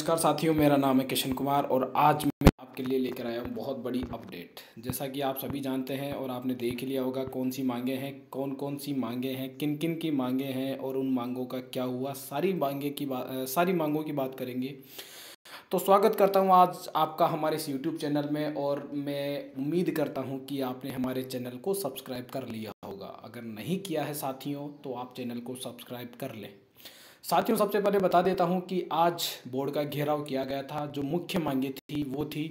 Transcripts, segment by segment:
नमस्कार साथियों, मेरा नाम है किशन कुमार और आज मैं आपके लिए लेकर आया हूँ बहुत बड़ी अपडेट। जैसा कि आप सभी जानते हैं और आपने देख लिया होगा कौन सी मांगे हैं, कौन कौन सी मांगे हैं, किन किन की मांगे हैं और उन मांगों का क्या हुआ, सारी मांगों की बात करेंगे। तो स्वागत करता हूँ आज आपका हमारे इस यूट्यूब चैनल में और मैं उम्मीद करता हूँ कि आपने हमारे चैनल को सब्सक्राइब कर लिया होगा। अगर नहीं किया है साथियों तो आप चैनल को सब्सक्राइब कर लें। साथियों, सबसे पहले बता देता हूं कि आज बोर्ड का घेराव किया गया था। जो मुख्य मांगे थी वो थी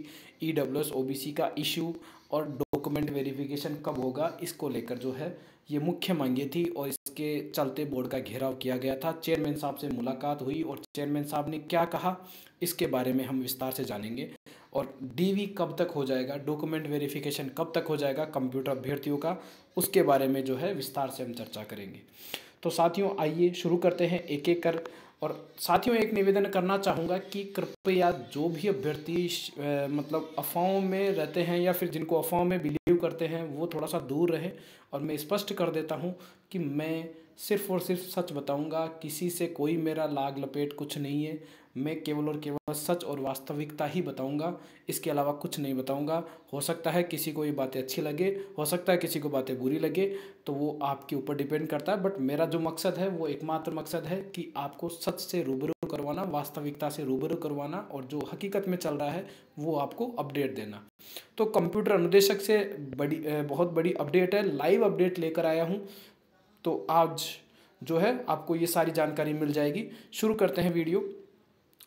ईडब्ल्यूएस ओबीसी का इशू और डॉक्यूमेंट वेरिफिकेशन कब होगा, इसको लेकर जो है ये मुख्य मांगे थी और इसके चलते बोर्ड का घेराव किया गया था। चेयरमैन साहब से मुलाकात हुई और चेयरमैन साहब ने क्या कहा इसके बारे में हम विस्तार से जानेंगे। और डीवी कब तक हो जाएगा, डॉक्यूमेंट वेरिफिकेशन कब तक हो जाएगा कंप्यूटर अभ्यर्थियों का, उसके बारे में जो है विस्तार से हम चर्चा करेंगे। तो साथियों आइए शुरू करते हैं एक एक कर। और साथियों एक निवेदन करना चाहूँगा कि कृपया जो भी अभ्यर्थी मतलब अफवाहों में रहते हैं या फिर जिनको अफवाहों में बिलीव करते हैं वो थोड़ा सा दूर रहे। और मैं स्पष्ट कर देता हूँ कि मैं सिर्फ और सिर्फ सच बताऊँगा, किसी से कोई मेरा लाग लपेट कुछ नहीं है। मैं केवल और केवल सच और वास्तविकता ही बताऊंगा, इसके अलावा कुछ नहीं बताऊंगा। हो सकता है किसी को ये बातें अच्छी लगे, हो सकता है किसी को बातें बुरी लगे, तो वो आपके ऊपर डिपेंड करता है। बट मेरा जो मकसद है वो एकमात्र मकसद है कि आपको सच से रूबरू करवाना, वास्तविकता से रूबरू करवाना और जो हकीकत में चल रहा है वो आपको अपडेट देना। तो कंप्यूटर अनुदेशक से बहुत बड़ी अपडेट है, लाइव अपडेट लेकर आया हूँ। तो आज जो है आपको ये सारी जानकारी मिल जाएगी। शुरू करते हैं वीडियो।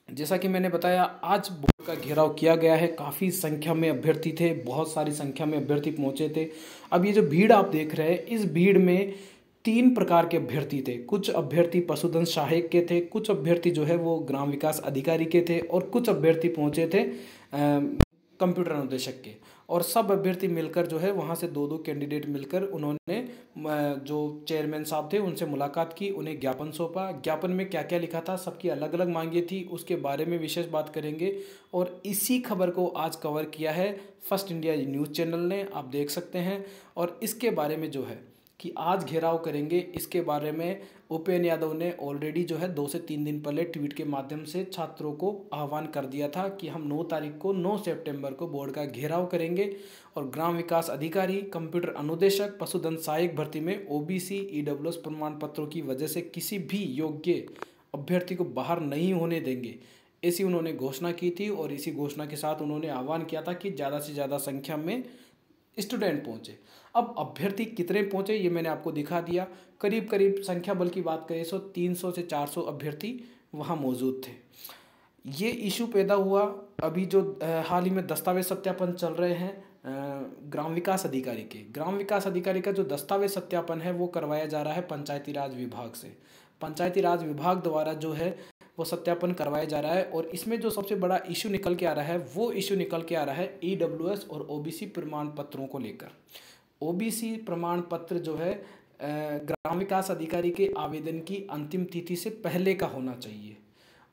जैसा कि मैंने बताया, आज बोर्ड का घेराव किया गया है। काफ़ी संख्या में अभ्यर्थी थे, बहुत सारी संख्या में अभ्यर्थी पहुंचे थे। अब ये जो भीड़ आप देख रहे हैं, इस भीड़ में 3 प्रकार के अभ्यर्थी थे। कुछ अभ्यर्थी पशुधन सहायक के थे, कुछ अभ्यर्थी जो है वो ग्राम विकास अधिकारी के थे और कुछ अभ्यर्थी पहुंचे थे कंप्यूटर अनुदेशक के। और सब अभ्यर्थी मिलकर जो है वहाँ से 2-2 कैंडिडेट मिलकर उन्होंने जो चेयरमैन साहब थे उनसे मुलाकात की, उन्हें ज्ञापन सौंपा। ज्ञापन में क्या क्या लिखा था, सबकी अलग अलग मांगे थी, उसके बारे में विशेष बात करेंगे। और इसी खबर को आज कवर किया है फर्स्ट इंडिया न्यूज़ चैनल ने, आप देख सकते हैं। और इसके बारे में जो है कि आज घेराव करेंगे, इसके बारे में उपेन्द्र यादव ने ऑलरेडी जो है 2 से 3 दिन पहले ट्वीट के माध्यम से छात्रों को आह्वान कर दिया था कि हम 9 सितंबर को बोर्ड का घेराव करेंगे और ग्राम विकास अधिकारी, कंप्यूटर अनुदेशक, पशुधन सहायक भर्ती में ओबीसी ईडब्ल्यूएस प्रमाण पत्रों की वजह से किसी भी योग्य अभ्यर्थी को बाहर नहीं होने देंगे, ऐसी उन्होंने घोषणा की थी। और इसी घोषणा के साथ उन्होंने आह्वान किया था कि ज़्यादा से ज़्यादा संख्या में स्टूडेंट पहुंचे। अब अभ्यर्थी कितने पहुंचे ये मैंने आपको दिखा दिया। करीब करीब संख्या बल की बात करें तो 300 से 400 अभ्यर्थी वहां मौजूद थे। ये इशू पैदा हुआ अभी जो हाल ही में दस्तावेज सत्यापन चल रहे हैं ग्राम विकास अधिकारी के। ग्राम विकास अधिकारी का जो दस्तावेज सत्यापन है वो करवाया जा रहा है पंचायती राज विभाग से। पंचायती राज विभाग द्वारा जो है वो सत्यापन करवाया जा रहा है। और इसमें जो सबसे बड़ा इशू निकल के आ रहा है वो इशू निकल के आ रहा है ईडब्ल्यूएस और ओबीसी प्रमाण पत्रों को लेकर। ओबीसी प्रमाण पत्र जो है ग्राम विकास अधिकारी के आवेदन की अंतिम तिथि से पहले का होना चाहिए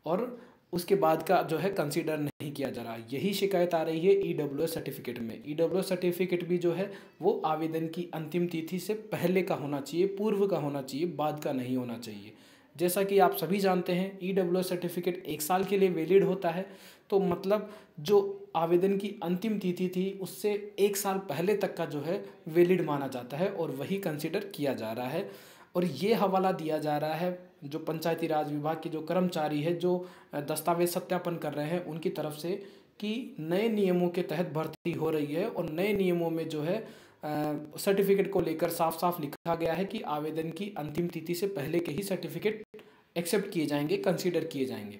और उसके बाद का जो है कंसीडर नहीं किया जा रहा। यही शिकायत आ रही है ईडब्ल्यूएस सर्टिफिकेट में। ईडब्ल्यूएस सर्टिफिकेट भी जो है वो आवेदन की अंतिम तिथि से पहले का होना चाहिए, पूर्व का होना चाहिए, बाद का नहीं होना चाहिए। जैसा कि आप सभी जानते हैं ईडब्ल्यूएस सर्टिफिकेट 1 साल के लिए वैलिड होता है। तो मतलब जो आवेदन की अंतिम तिथि थी उससे 1 साल पहले तक का जो है वैलिड माना जाता है और वही कंसिडर किया जा रहा है। और ये हवाला दिया जा रहा है जो पंचायती राज विभाग के जो कर्मचारी है जो दस्तावेज सत्यापन कर रहे हैं उनकी तरफ से कि नए नियमों के तहत भर्ती हो रही है। और नए नियमों में जो है सर्टिफिकेट को लेकर साफ साफ लिखा गया है कि आवेदन की अंतिम तिथि से पहले के ही सर्टिफिकेट एक्सेप्ट किए जाएंगे, कंसीडर किए जाएंगे।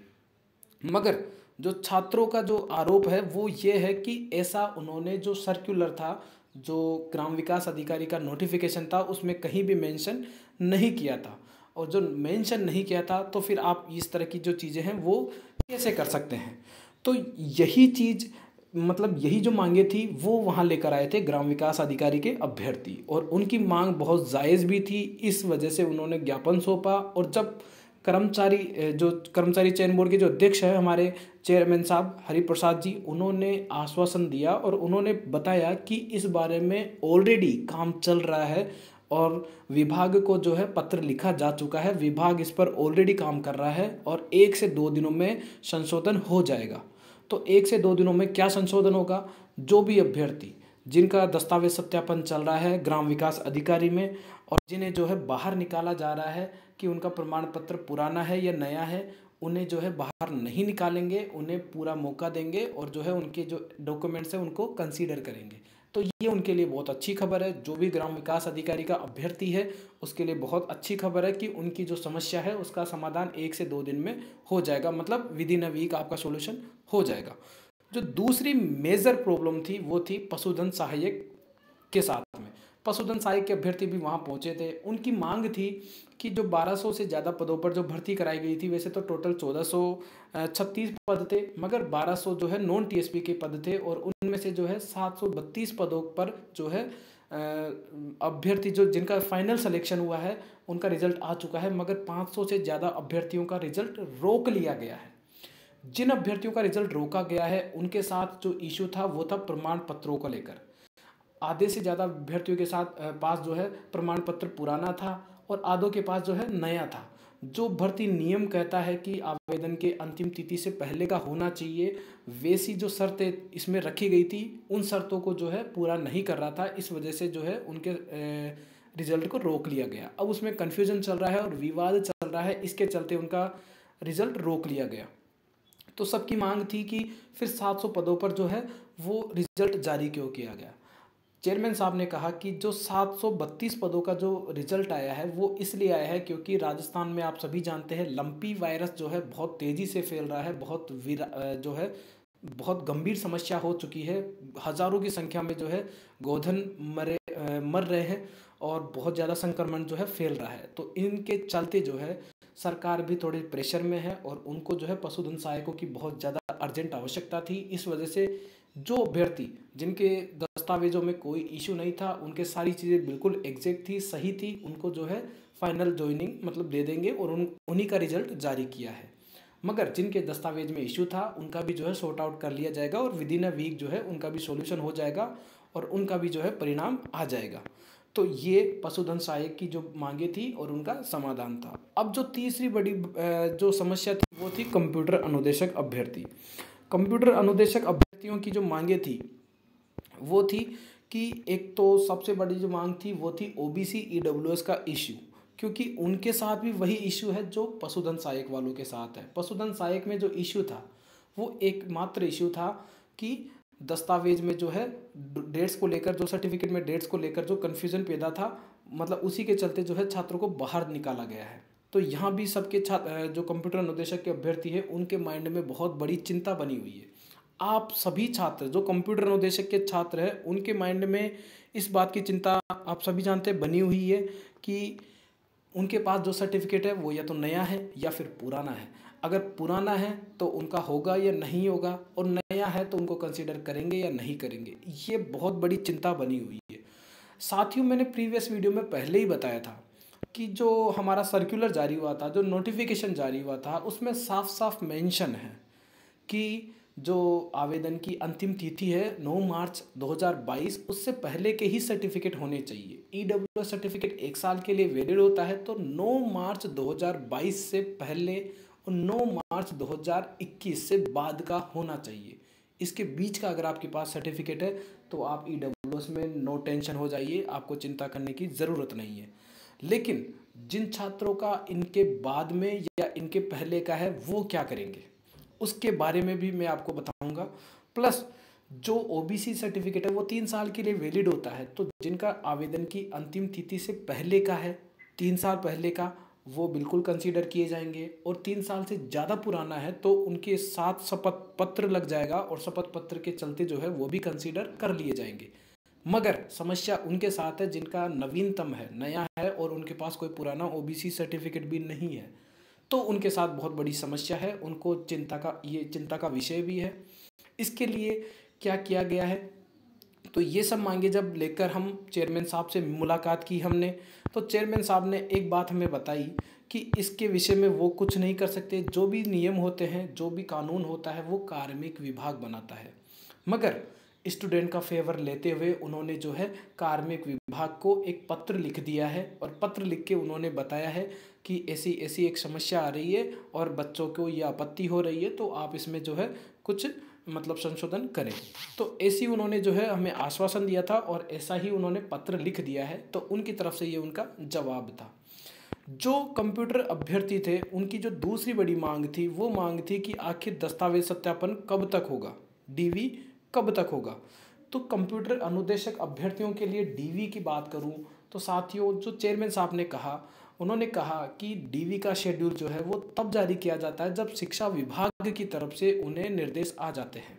मगर जो छात्रों का जो आरोप है वो ये है कि ऐसा उन्होंने जो सर्कुलर था, जो ग्राम विकास अधिकारी का नोटिफिकेशन था, उसमें कहीं भी मेंशन नहीं किया था। और जो मेंशन नहीं किया था तो फिर आप इस तरह की जो चीज़ें हैं वो कैसे कर सकते हैं। तो यही चीज़ मतलब यही जो मांगे थी वो वहाँ लेकर आए थे ग्राम विकास अधिकारी के अभ्यर्थी और उनकी मांग बहुत जायज़ भी थी। इस वजह से उन्होंने ज्ञापन सौंपा। और जब कर्मचारी चयन बोर्ड के जो अध्यक्ष है हमारे चेयरमैन साहब हरिप्रसाद जी, उन्होंने आश्वासन दिया और उन्होंने बताया कि इस बारे में ऑलरेडी काम चल रहा है और विभाग को जो है पत्र लिखा जा चुका है। विभाग इस पर ऑलरेडी काम कर रहा है और 1 से 2 दिनों में संशोधन हो जाएगा। तो 1 से 2 दिनों में क्या संशोधन होगा, जो भी अभ्यर्थी जिनका दस्तावेज सत्यापन चल रहा है ग्राम विकास अधिकारी में और जिन्हें जो है बाहर निकाला जा रहा है कि उनका प्रमाण पत्र पुराना है या नया है, उन्हें जो है बाहर नहीं निकालेंगे, उन्हें पूरा मौका देंगे और जो है उनके जो डॉक्यूमेंट्स हैं उनको कंसीडर करेंगे। तो ये उनके लिए बहुत अच्छी खबर है। जो भी ग्राम विकास अधिकारी का अभ्यर्थी है उसके लिए बहुत अच्छी खबर है कि उनकी जो समस्या है उसका समाधान 1 से 2 दिन में हो जाएगा, मतलब विद इन अ वीक आपका सोल्यूशन हो जाएगा। जो दूसरी मेजर प्रॉब्लम थी वो थी पशुधन सहायक के साथ में। पशुधन सहायक के अभ्यर्थी भी वहाँ पहुँचे थे। उनकी मांग थी कि जो 1200 से ज़्यादा पदों पर जो भर्ती कराई गई थी, वैसे तो टोटल 1436 पद थे, मगर 1200 जो है नॉन टीएसपी के पद थे और उनमें से जो है 732 पदों पर जो है अभ्यर्थी जो जिनका फाइनल सिलेक्शन हुआ है उनका रिजल्ट आ चुका है, मगर 500 से ज़्यादा अभ्यर्थियों का रिजल्ट रोक लिया गया है। जिन अभ्यर्थियों का रिजल्ट रोका गया है उनके साथ जो इशू था वो था प्रमाण पत्रों को लेकर। आधे से ज़्यादा अभ्यर्थियों के साथ पास जो है प्रमाण पत्र पुराना था और आधों के पास जो है नया था। जो भर्ती नियम कहता है कि आवेदन के अंतिम तिथि से पहले का होना चाहिए, वैसी जो शर्तें इसमें रखी गई थी उन शर्तों को जो है पूरा नहीं कर रहा था। इस वजह से जो है उनके रिजल्ट को रोक लिया गया। अब उसमें कन्फ्यूजन चल रहा है और विवाद चल रहा है, इसके चलते उनका रिजल्ट रोक लिया गया। तो सबकी मांग थी कि फिर 700 पदों पर जो है वो रिजल्ट जारी क्यों किया गया। चेयरमैन साहब ने कहा कि जो 732 पदों का जो रिजल्ट आया है वो इसलिए आया है क्योंकि राजस्थान में आप सभी जानते हैं लंपी वायरस जो है बहुत तेज़ी से फैल रहा है, जो है बहुत गंभीर समस्या हो चुकी है। हज़ारों की संख्या में जो है गोधन मर रहे हैं और बहुत ज़्यादा संक्रमण जो है फैल रहा है। तो इनके चलते जो है सरकार भी थोड़ी प्रेशर में है और उनको जो है पशुधन सहायकों की बहुत ज़्यादा अर्जेंट आवश्यकता थी। इस वजह से जो अभ्यर्थी जिनके दस्तावेजों में कोई इशू नहीं था, उनके सारी चीज़ें बिल्कुल एग्जैक्ट थी, सही थी, उनको जो है फाइनल ज्वाइनिंग मतलब दे देंगे और उन्हीं का रिजल्ट जारी किया है। मगर जिनके दस्तावेज में इशू था उनका भी जो है सॉर्ट आउट कर लिया जाएगा और विद इन अ वीक जो है उनका भी सॉल्यूशन हो जाएगा और उनका भी जो है परिणाम आ जाएगा। तो ये पशुधन सहायक की जो मांगे थी और उनका समाधान था। अब जो तीसरी बड़ी जो समस्या थी वो थी कंप्यूटर अनुदेशक अभ्यर्थी। कंप्यूटर अनुदेशक अभ्यर्थियों की जो मांगे थी वो थी कि एक तो सबसे बड़ी जो मांग थी वो थी ओबीसी ईडब्ल्यूएस का इश्यू, क्योंकि उनके साथ भी वही इश्यू है जो पशुधन सहायक वालों के साथ है। पशुधन सहायक में जो इश्यू था वो एकमात्र इश्यू था कि दस्तावेज में जो है डेट्स को लेकर, जो सर्टिफिकेट में डेट्स को लेकर जो कन्फ्यूज़न पैदा था, मतलब उसी के चलते जो है छात्रों को बाहर निकाला गया है। तो यहाँ भी सबके जो कंप्यूटर अनुदेशक के अभ्यर्थी है उनके माइंड में बहुत बड़ी चिंता बनी हुई है। आप सभी छात्र जो कंप्यूटर अनुदेशक के छात्र हैं उनके माइंड में इस बात की चिंता आप सभी जानते हैं बनी हुई है कि उनके पास जो सर्टिफिकेट है वो या तो नया है या फिर पुराना है। अगर पुराना है तो उनका होगा या नहीं होगा, और नया है तो उनको कंसीडर करेंगे या नहीं करेंगे, ये बहुत बड़ी चिंता बनी हुई है। साथियों, मैंने प्रीवियस वीडियो में पहले ही बताया था कि जो हमारा सर्कुलर जारी हुआ था, जो नोटिफिकेशन जारी हुआ था, उसमें साफ साफ मेंशन है कि जो आवेदन की अंतिम तिथि है 9 मार्च 2022, उससे पहले के ही सर्टिफिकेट होने चाहिए। ईडब्ल्यूएस सर्टिफिकेट 1 साल के लिए वैलिड होता है, तो 9 मार्च 2022 से पहले और 9 मार्च 2021 से बाद का होना चाहिए। इसके बीच का अगर आपके पास सर्टिफिकेट है तो आप ईडब्ल्यूएस में नो टेंशन हो जाइए, आपको चिंता करने की ज़रूरत नहीं है। लेकिन जिन छात्रों का इनके बाद में या इनके पहले का है वो क्या करेंगे उसके बारे में भी मैं आपको बताऊंगा। प्लस जो ओबीसी सर्टिफिकेट है वो 3 साल के लिए वैलिड होता है, तो जिनका आवेदन की अंतिम तिथि से पहले का है, 3 साल पहले का, वो बिल्कुल कंसीडर किए जाएंगे। और 3 साल से ज़्यादा पुराना है तो उनके साथ शपथ पत्र लग जाएगा और शपथ पत्र के चलते जो है वो भी कंसीडर कर लिए जाएंगे। मगर समस्या उनके साथ है जिनका नवीनतम है, नया है और उनके पास कोई पुराना ओबीसी सर्टिफिकेट भी नहीं है, तो उनके साथ बहुत बड़ी समस्या है। उनको चिंता का विषय भी है। इसके लिए क्या किया गया है, तो ये सब मांगे जब लेकर हम चेयरमैन साहब से मुलाकात की हमने, तो चेयरमैन साहब ने एक बात हमें बताई कि इसके विषय में वो कुछ नहीं कर सकते। जो भी नियम होते हैं, जो भी कानून होता है वो कार्मिक विभाग बनाता है। मगर स्टूडेंट का फेवर लेते हुए उन्होंने जो है कार्मिक विभाग को एक पत्र लिख दिया है और पत्र लिख के उन्होंने बताया है कि ऐसी ऐसी एक समस्या आ रही है और बच्चों को ये आपत्ति हो रही है, तो आप इसमें जो है कुछ मतलब संशोधन करें। तो ऐसी उन्होंने जो है हमें आश्वासन दिया था और ऐसा ही उन्होंने पत्र लिख दिया है, तो उनकी तरफ से ये उनका जवाब था। जो कंप्यूटर अभ्यर्थी थे उनकी जो दूसरी बड़ी मांग थी वो मांग थी कि आखिर दस्तावेज सत्यापन कब तक होगा, डीवी कब तक होगा। तो कंप्यूटर अनुदेशक अभ्यर्थियों के लिए डीवी की बात करूं तो साथियों, जो चेयरमैन साहब ने कहा, उन्होंने कहा कि डीवी का शेड्यूल जो है वो तब जारी किया जाता है जब शिक्षा विभाग की तरफ से उन्हें निर्देश आ जाते हैं।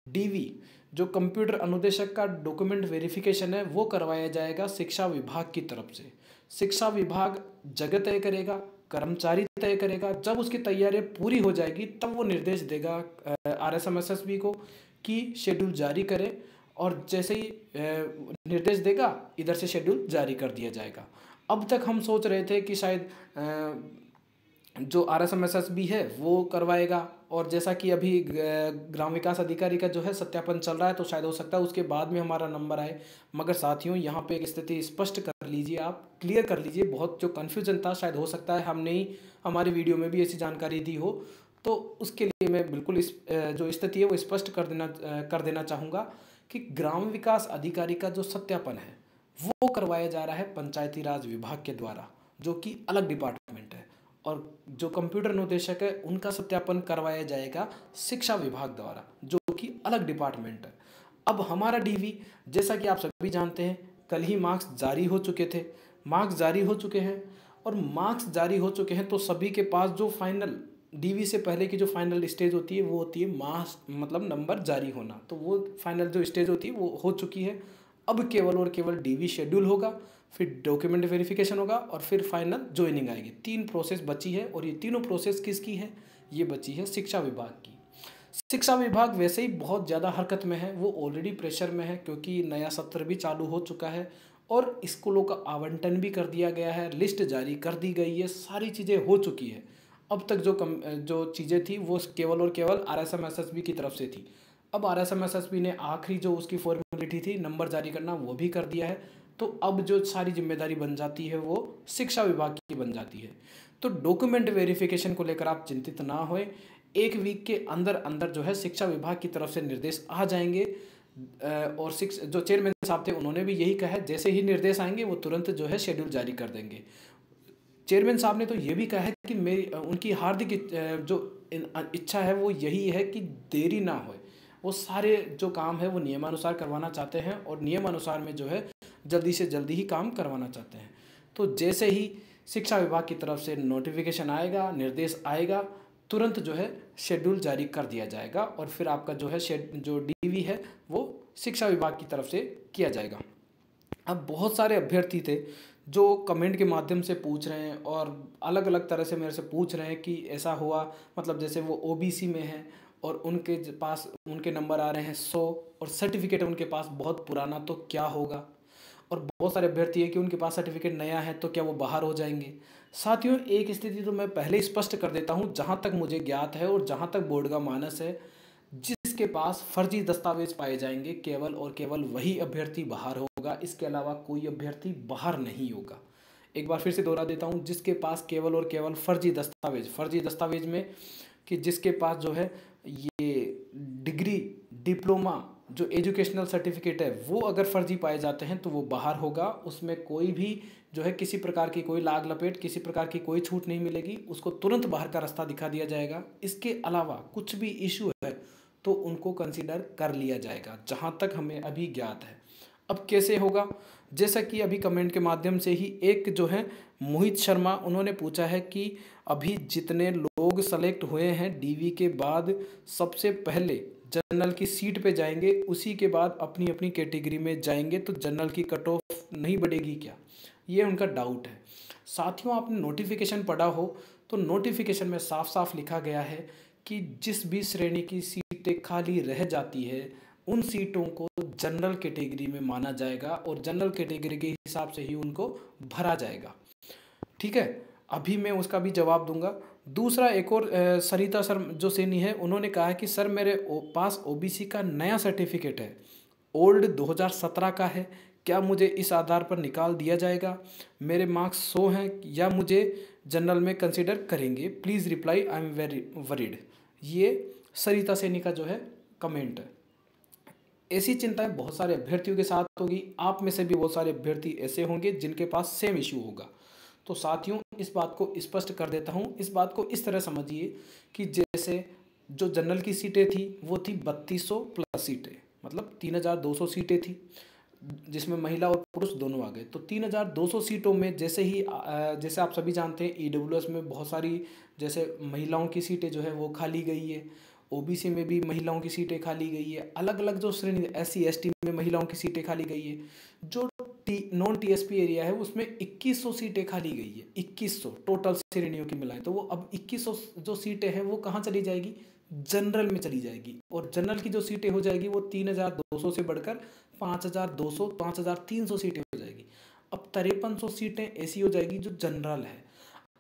डीवी जो कंप्यूटर अनुदेशक का डॉक्यूमेंट वेरिफिकेशन है वो करवाया जाएगा शिक्षा विभाग की तरफ से। शिक्षा विभाग जगह तय करेगा, कर्मचारी तय करेगा। जब उसकी तैयारी पूरी हो जाएगी तब वो निर्देश देगा आरएसएमएसएसबी को कि शेड्यूल जारी करें, और जैसे ही निर्देश देगा इधर से शेड्यूल जारी कर दिया जाएगा। अब तक हम सोच रहे थे कि शायद जो आरएसएमएसएसबी है वो करवाएगा, और जैसा कि अभी ग्राम विकास अधिकारी का जो है सत्यापन चल रहा है तो शायद हो सकता है उसके बाद में हमारा नंबर आए। मगर साथियों, यहाँ पे एक स्थिति स्पष्ट कर लीजिए, आप क्लियर कर लीजिए। बहुत जो कन्फ्यूजन था, शायद हो सकता है हमने ही हमारी वीडियो में भी ऐसी जानकारी दी हो, तो उसके लिए मैं बिल्कुल इस जो स्थिति है वो स्पष्ट कर देना चाहूँगा कि ग्राम विकास अधिकारी का जो सत्यापन है वो करवाया जा रहा है पंचायती राज विभाग के द्वारा, जो कि अलग डिपार्टमेंट है, और जो कंप्यूटर अनुदेशक है उनका सत्यापन करवाया जाएगा शिक्षा विभाग द्वारा, जो कि अलग डिपार्टमेंट है। अब हमारा डीवी, जैसा कि आप सभी जानते हैं, कल ही मार्क्स जारी हो चुके थे, मार्क्स जारी हो चुके हैं, और मार्क्स जारी हो चुके हैं तो सभी के पास जो फाइनल डीवी से पहले की जो फाइनल स्टेज होती है वो होती है मार्क्स मतलब नंबर जारी होना, तो वो फाइनल जो स्टेज होती है वो हो चुकी है। अब केवल और केवल डीवी शेड्यूल होगा, फिर डॉक्यूमेंट वेरिफिकेशन होगा और फिर फाइनल ज्वाइनिंग आएगी। 3 प्रोसेस बची है, और ये तीनों प्रोसेस किसकी है? ये बची है शिक्षा विभाग की। शिक्षा विभाग वैसे ही बहुत ज़्यादा हरकत में है, वो ऑलरेडी प्रेशर में है क्योंकि नया सत्र भी चालू हो चुका है और स्कूलों का आवंटन भी कर दिया गया है, लिस्ट जारी कर दी गई है, सारी चीज़ें हो चुकी है। अब तक जो चीज़ें थी वो केवल और केवल आरएसएमएसएसबी की तरफ से थी। अब आरएसएमएसएसबी ने आखिरी जो उसकी फॉर्मेलिटी थी नंबर जारी करना वो भी कर दिया है, तो अब जो सारी जिम्मेदारी बन जाती है वो शिक्षा विभाग की बन जाती है। तो डॉक्यूमेंट वेरिफिकेशन को लेकर आप चिंतित ना होए, 1 वीक के अंदर अंदर जो है शिक्षा विभाग की तरफ से निर्देश आ जाएंगे। और जो चेयरमैन साहब थे उन्होंने भी यही कहा है, जैसे ही निर्देश आएंगे वो तुरंत जो है शेड्यूल जारी कर देंगे। चेयरमैन साहब ने तो ये भी कहा है कि मेरी उनकी हार्दिक जो इच्छा है वो यही है कि देरी ना होए, वो सारे जो काम है वो नियमानुसार करवाना चाहते हैं और नियमानुसार में जो है जल्दी से जल्दी ही काम करवाना चाहते हैं। तो जैसे ही शिक्षा विभाग की तरफ से नोटिफिकेशन आएगा, निर्देश आएगा, तुरंत जो है शेड्यूल जारी कर दिया जाएगा और फिर आपका जो है जो डीवी है वो शिक्षा विभाग की तरफ से किया जाएगा। अब बहुत सारे अभ्यर्थी थे जो कमेंट के माध्यम से पूछ रहे हैं और अलग अलग तरह से मेरे से पूछ रहे हैं कि ऐसा हुआ, मतलब जैसे वो ओबीसी में है और उनके पास उनके नंबर आ रहे हैं 100 और सर्टिफिकेट उनके पास बहुत पुराना, तो क्या होगा। और बहुत सारे अभ्यर्थी है कि उनके पास सर्टिफिकेट नया है तो क्या वो बाहर हो जाएंगे। साथियों, एक स्थिति तो मैं पहले ही स्पष्ट कर देता हूँ, जहाँ तक मुझे ज्ञात है और जहाँ तक बोर्ड का मानस है, जिसके पास फर्जी दस्तावेज पाए जाएंगे केवल और केवल वही अभ्यर्थी बाहर होगा, इसके अलावा कोई अभ्यर्थी बाहर नहीं होगा। एक बार फिर से दोहरा देता हूँ, जिसके पास केवल और केवल फर्जी दस्तावेज में कि जिसके पास जो है ये डिग्री, डिप्लोमा, जो एजुकेशनल सर्टिफिकेट है वो अगर फर्जी पाए जाते हैं तो वो बाहर होगा। उसमें कोई भी जो है किसी प्रकार की कोई लाग लपेट, किसी प्रकार की कोई छूट नहीं मिलेगी, उसको तुरंत बाहर का रास्ता दिखा दिया जाएगा। इसके अलावा कुछ भी इशू है तो उनको कंसीडर कर लिया जाएगा, जहाँ तक हमें अभी ज्ञात है। अब कैसे होगा, जैसा कि अभी कमेंट के माध्यम से ही एक जो है मोहित शर्मा, उन्होंने पूछा है कि अभी जितने लोग सेलेक्ट हुए हैं डीवी के बाद सबसे पहले जनरल की सीट पे जाएंगे, उसी के बाद अपनी अपनी कैटेगरी में जाएंगे, तो जनरल की कट ऑफ नहीं बढ़ेगी क्या, ये उनका डाउट है। साथियों, आपने नोटिफिकेशन पढ़ा हो तो नोटिफिकेशन में साफ साफ लिखा गया है कि जिस भी श्रेणी की सीटें खाली रह जाती है उन सीटों को जनरल कैटेगरी में माना जाएगा और जनरल कैटेगरी के हिसाब से ही उनको भरा जाएगा। ठीक है, अभी मैं उसका भी जवाब दूंगा। दूसरा एक और सरिता सर जो सैनी है, उन्होंने कहा है कि सर मेरे पास ओबीसी का नया सर्टिफिकेट है, ओल्ड 2017 का है, क्या मुझे इस आधार पर निकाल दिया जाएगा? मेरे मार्क्स 100 हैं या मुझे जनरल में कंसिडर करेंगे? Please reply, I am very worried. ये सरिता सैनी का जो है कमेंट है। ऐसी चिंताएं बहुत सारे अभ्यर्थियों के साथ होगी, आप में से भी बहुत सारे अभ्यर्थी ऐसे होंगे जिनके पास सेम इश्यू होगा। तो साथियों, इस बात को स्पष्ट कर देता हूँ। इस बात को इस तरह समझिए कि जैसे जो जनरल की सीटें थी वो थी 3200 प्लस सीटें, मतलब 3200 सीटें थी, जिसमें महिला और पुरुष दोनों आ गए। तो 3200 सीटों में जैसे ही जैसे आप सभी जानते हैं ईडब्ल्यूएस में बहुत सारी जैसे महिलाओं की सीटें जो है वो खाली गई है, ओबीसी में भी महिलाओं की सीटें खाली गई है, अलग अलग जो श्रेणी एससी एसटी में महिलाओं की सीटें खाली गई है। जो नॉन टीएसपी एरिया है उसमें 2100 सीटें खाली गई है, 2100 टोटल श्रेणियों की मिलाएं तो वो अब 2100 जो सीटें हैं वो कहाँ चली जाएगी? जनरल में चली जाएगी। और जनरल की जो सीटें हो जाएगी वो 3200 से बढ़कर 5200 5300 सीटें हो जाएगी। अब 5300 सीटें ऐसी हो जाएगी जो जनरल है।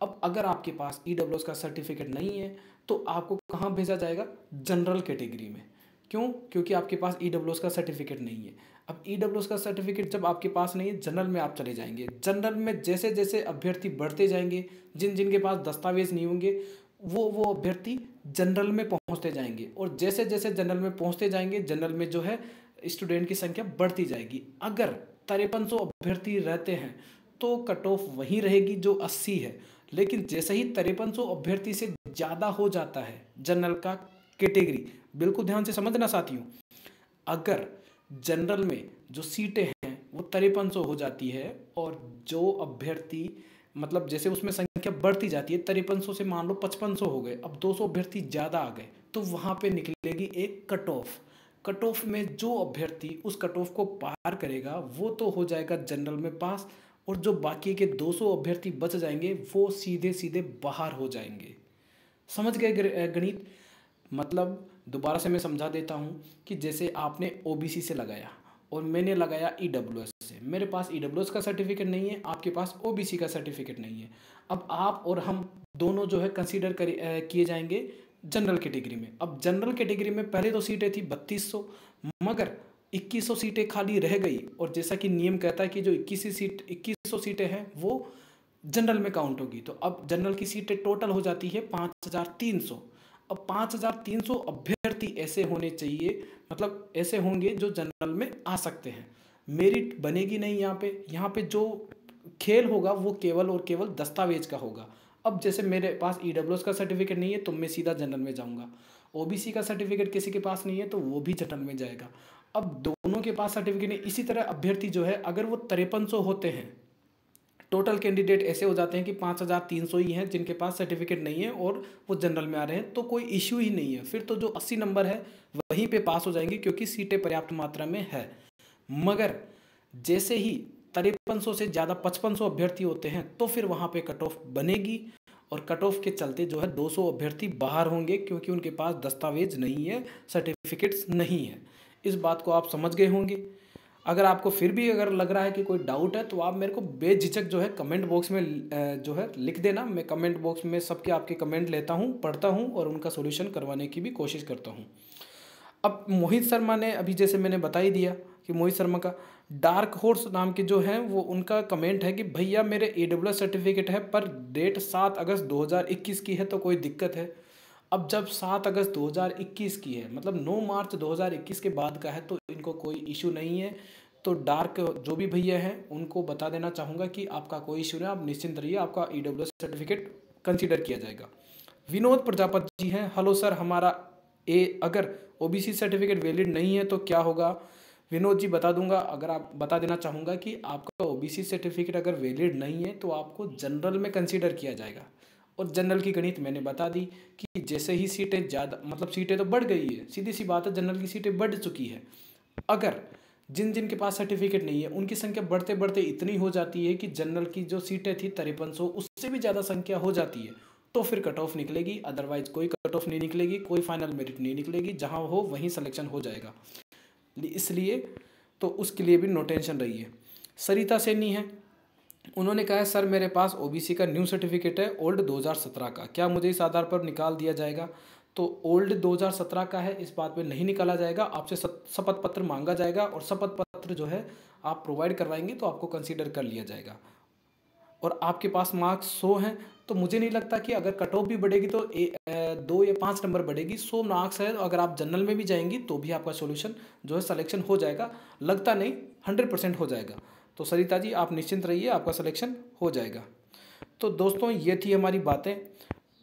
अब अगर आपके पास ईडब्ल्यूएस का सर्टिफिकेट नहीं है तो आपको कहाँ भेजा जाएगा? जनरल कैटेगरी में। क्यों? क्योंकि आपके पास ईडब्ल्यूएस का सर्टिफिकेट नहीं है। अब ईडब्ल्यूएस का सर्टिफिकेट जब आपके पास नहीं है, जनरल में आप चले जाएंगे। जनरल में जैसे जैसे अभ्यर्थी बढ़ते जाएंगे, जिन जिनके पास दस्तावेज नहीं होंगे वो अभ्यर्थी जनरल में पहुंचते जाएंगे, और जैसे जैसे जनरल में पहुंचते जाएंगे जनरल में जो है स्टूडेंट की संख्या बढ़ती जाएगी। अगर 5300 अभ्यर्थी रहते हैं तो कट ऑफ वही रहेगी जो 80 है, लेकिन जैसे ही 5300 अभ्यर्थी से ज़्यादा हो जाता है जनरल का कैटेगरी, बिल्कुल ध्यान से समझना साथियों, अगर जनरल में जो सीटें हैं वो 5300 हो जाती है और जो अभ्यर्थी मतलब जैसे उसमें संख्या बढ़ती जाती है, 5300 से मान लो 5500 हो गए, अब 200 अभ्यर्थी ज़्यादा आ गए, तो वहाँ पे निकलेगी एक कट ऑफ। कट ऑफ में जो अभ्यर्थी उस कट ऑफ को पार करेगा वो तो हो जाएगा जनरल में पास, और जो बाकी के 200 अभ्यर्थी बच जाएंगे वो सीधे सीधे बाहर हो जाएंगे। समझ गए गणित? मतलब दोबारा से मैं समझा देता हूँ कि जैसे आपने ओबीसी से लगाया और मैंने लगाया ईडब्ल्यूएस से, मेरे पास ईडब्ल्यूएस का सर्टिफिकेट नहीं है, आपके पास ओबीसी का सर्टिफिकेट नहीं है। अब आप और हम दोनों जो है कंसीडर किए जाएंगे जनरल कैटेगरी में। अब जनरल कैटेगरी में पहले तो सीटें थी 3200, मगर 2100 सीटें खाली रह गई, और जैसा कि नियम कहता है कि जो 2100 सीटें हैं वो जनरल में काउंट होगी। तो अब जनरल की सीटें टोटल हो जाती है 5300। अब 5300 अभ्यर्थी ऐसे होने चाहिए, मतलब ऐसे होंगे जो जनरल में आ सकते हैं। मेरिट बनेगी नहीं यहाँ पे जो खेल होगा वो केवल और केवल दस्तावेज का होगा। अब जैसे मेरे पास ईडब्ल्यूएस का सर्टिफिकेट नहीं है तो मैं सीधा जनरल में जाऊंगा, ओबीसी का सर्टिफिकेट किसी के पास नहीं है तो वो भी जनरल में जाएगा। अब दोनों के पास सर्टिफिकेट नहीं, इसी तरह अभ्यर्थी जो है अगर वो 5300 होते हैं, टोटल कैंडिडेट ऐसे हो जाते हैं कि 5300 ही हैं जिनके पास सर्टिफिकेट नहीं है और वो जनरल में आ रहे हैं, तो कोई इश्यू ही नहीं है। फिर तो जो 80 नंबर है वहीं पे पास हो जाएंगे क्योंकि सीटें पर्याप्त मात्रा में है। मगर जैसे ही 5300 से ज़्यादा 5500 अभ्यर्थी होते हैं तो फिर वहाँ पे कट ऑफ बनेगी, और कट ऑफ के चलते जो है 200 अभ्यर्थी बाहर होंगे क्योंकि उनके पास दस्तावेज नहीं है, सर्टिफिकेट्स नहीं है। इस बात को आप समझ गए होंगे। अगर आपको फिर भी अगर लग रहा है कि कोई डाउट है तो आप मेरे को बेझिझक जो है कमेंट बॉक्स में जो है लिख देना। मैं कमेंट बॉक्स में सबके आपके कमेंट लेता हूँ, पढ़ता हूँ और उनका सॉल्यूशन करवाने की भी कोशिश करता हूँ। अब मोहित शर्मा ने अभी जैसे मैंने बता ही दिया कि मोहित शर्मा का डार्क हॉर्स नाम के जो हैं वो उनका कमेंट है कि भैया मेरे ईडब्ल्यूएस सर्टिफिकेट है पर डेट 7 अगस्त 2021 की है तो कोई दिक्कत है। अब जब 7 अगस्त 2021 की है मतलब 9 मार्च 2021 के बाद का है तो इनको कोई इशू नहीं है। तो डार्क जो भी भैया हैं उनको बता देना चाहूँगा कि आपका कोई इशू नहीं, आप निश्चिंत रहिए, आपका ईडब्ल्यूएस सर्टिफिकेट कंसीडर किया जाएगा। विनोद प्रजापति जी हैं, हेलो सर, हमारा अगर ओबीसी सर्टिफिकेट वैलिड नहीं है तो क्या होगा? विनोद जी बता दूंगा। अगर आप बता देना चाहूँगा कि आपका ओबीसी सर्टिफिकेट अगर वैलिड नहीं है तो आपको जनरल में कंसीडर किया जाएगा। और जनरल की गणित मैंने बता दी कि जैसे ही सीटें ज़्यादा मतलब सीटें तो बढ़ गई है, सीधी सी बात है, जनरल की सीटें बढ़ चुकी है। अगर जिन जिन के पास सर्टिफिकेट नहीं है उनकी संख्या बढ़ते बढ़ते इतनी हो जाती है कि जनरल की जो सीटें थी 5300 उससे भी ज़्यादा संख्या हो जाती है तो फिर कट ऑफ निकलेगी, अदरवाइज कोई कट ऑफ नहीं निकलेगी, कोई फाइनल मेरिट नहीं निकलेगी, जहाँ हो वहीं सिलेक्शन हो जाएगा। इसलिए तो उसके लिए भी नो टेंशन रही है। सरिता सैनी है, उन्होंने कहा है सर मेरे पास ओबीसी का न्यू सर्टिफिकेट है ओल्ड 2017 का, क्या मुझे इस आधार पर निकाल दिया जाएगा? तो ओल्ड 2017 का है, इस बात पे नहीं निकाला जाएगा। आपसे शपथ पत्र मांगा जाएगा और शपथ पत्र जो है आप प्रोवाइड करवाएंगे तो आपको कंसीडर कर लिया जाएगा। और आपके पास मार्क्स 100 हैं, तो मुझे नहीं लगता कि अगर कट ऑफ भी बढ़ेगी तो 2 या 5 नंबर बढ़ेगी। 100 मार्क्स है, तो अगर आप जनरल में भी जाएंगी तो भी आपका सोल्यूशन जो है सिलेक्शन हो जाएगा। लगता नहीं, 100% हो जाएगा। तो सरिता जी आप निश्चिंत रहिए, आपका सिलेक्शन हो जाएगा। तो दोस्तों ये थी हमारी बातें।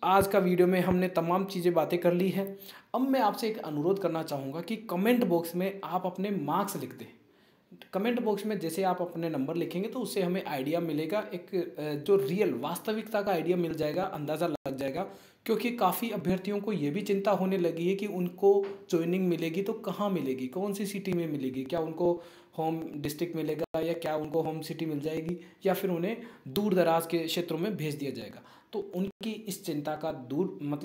आज का वीडियो में हमने तमाम चीज़ें बातें कर ली है। अब मैं आपसे एक अनुरोध करना चाहूँगा कि कमेंट बॉक्स में आप अपने मार्क्स लिख दें। कमेंट बॉक्स में जैसे आप अपने नंबर लिखेंगे तो उससे हमें आइडिया मिलेगा, एक जो रियल वास्तविकता का आइडिया मिल जाएगा, अंदाज़ा लग जाएगा। क्योंकि काफ़ी अभ्यर्थियों को ये भी चिंता होने लगी है कि उनको ज्वाइनिंग मिलेगी तो कहाँ मिलेगी, कौन सी सिटी में मिलेगी, क्या उनको होम डिस्ट्रिक्ट मिलेगा या क्या उनको होम सिटी मिल जाएगी या फिर उन्हें दूर दराज के क्षेत्रों में भेज दिया जाएगा। तो उनकी इस चिंता का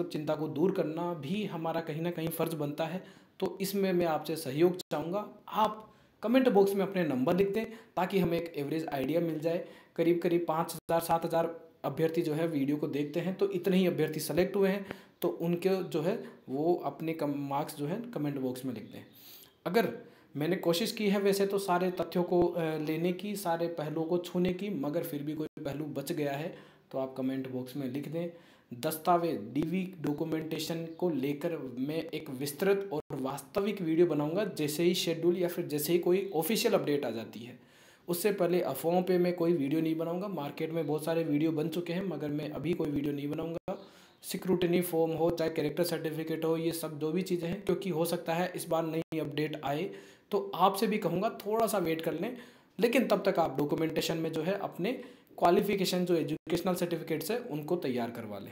चिंता को दूर करना भी हमारा कहीं ना कहीं फ़र्ज़ बनता है। तो इसमें मैं आपसे सहयोग चाहूँगा। आप कमेंट बॉक्स में अपने नंबर लिख दें ताकि हमें एक एवरेज आइडिया मिल जाए। करीब करीब 5,000 7,000 अभ्यर्थी जो है वीडियो को देखते हैं, तो इतने ही अभ्यर्थी सेलेक्ट हुए हैं, तो उनके जो है वो अपने मार्क्स जो है कमेंट बॉक्स में लिख दें। अगर मैंने कोशिश की है वैसे तो सारे तथ्यों को लेने की, सारे पहलुओं को छूने की, मगर फिर भी कोई पहलू बच गया है तो आप कमेंट बॉक्स में लिख दें। दस्तावेज डीवी डॉक्यूमेंटेशन को लेकर मैं एक विस्तृत और वास्तविक वीडियो बनाऊंगा जैसे ही शेड्यूल या फिर जैसे ही कोई ऑफिशियल अपडेट आ जाती है। उससे पहले अफवाहों पे मैं कोई वीडियो नहीं बनाऊंगा। मार्केट में बहुत सारे वीडियो बन चुके हैं मगर मैं अभी कोई वीडियो नहीं बनाऊंगा। सिक्रूटनी फॉर्म हो चाहे कैरेक्टर सर्टिफिकेट हो, ये सब जो भी चीज़ें हैं, क्योंकि हो सकता है इस बार नई अपडेट आए, तो आपसे भी कहूँगा थोड़ा सा वेट कर लें। लेकिन तब तक आप डॉक्यूमेंटेशन में जो है अपने क्वालिफिकेशन जो एजुकेशनल सर्टिफिकेट्स है उनको तैयार करवा लें।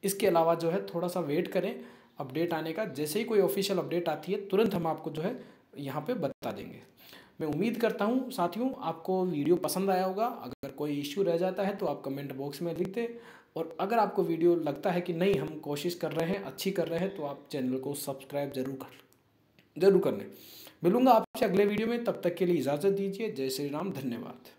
इसके अलावा जो है थोड़ा सा वेट करें अपडेट आने का। जैसे ही कोई ऑफिशियल अपडेट आती है तुरंत हम आपको जो है यहाँ पे बता देंगे। मैं उम्मीद करता हूँ साथियों आपको वीडियो पसंद आया होगा। अगर कोई इश्यू रह जाता है तो आप कमेंट बॉक्स में लिख दें, और अगर आपको वीडियो लगता है कि नहीं हम कोशिश कर रहे हैं, अच्छी कर रहे हैं, तो आप चैनल को सब्सक्राइब जरूर कर लें। मिलूंगा आपसे अगले वीडियो में, तब तक के लिए इजाज़त दीजिए। जय श्री राम, धन्यवाद।